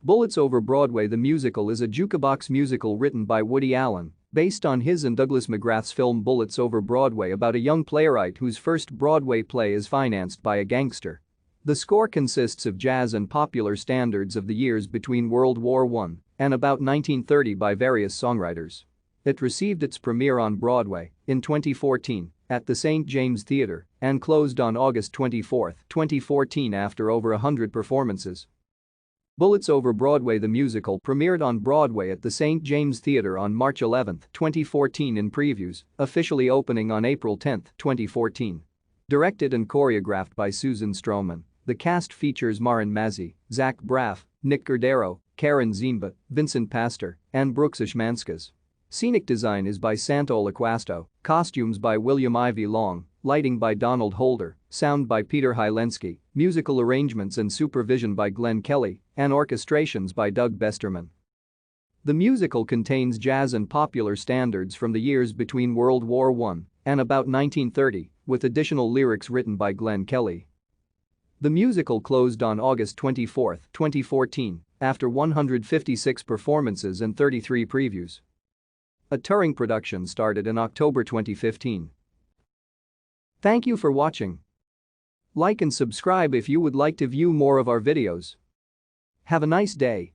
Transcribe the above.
Bullets Over Broadway the Musical is a jukebox musical written by Woody Allen, based on his and Douglas McGrath's film Bullets Over Broadway about a young playwright whose first Broadway play is financed by a gangster. The score consists of jazz and popular standards of the years between World War I and about 1930 by various songwriters. It received its premiere on Broadway in 2014 at the St. James Theatre and closed on August 24, 2014 after over 100 performances. Bullets Over Broadway the Musical premiered on Broadway at the St. James Theatre on March 11, 2014 in previews, officially opening on April 10, 2014. Directed and choreographed by Susan Stroman, the cast features Marin Mazzie, Zach Braff, Nick Cordero, Karen Ziemba, Vincent Pastor, and Brooks Ashmanskas. Scenic design is by Santo Laquasto, costumes by William Ivy Long, lighting by Donald Holder, sound by Peter Hylensky, musical arrangements and supervision by Glenn Kelly, and orchestrations by Doug Besterman. The musical contains jazz and popular standards from the years between World War I and about 1930, with additional lyrics written by Glenn Kelly. The musical closed on August 24, 2014, after 156 performances and 33 previews. A touring production started in October 2015. Thank you for watching. Like and subscribe if you would like to view more of our videos. Have a nice day.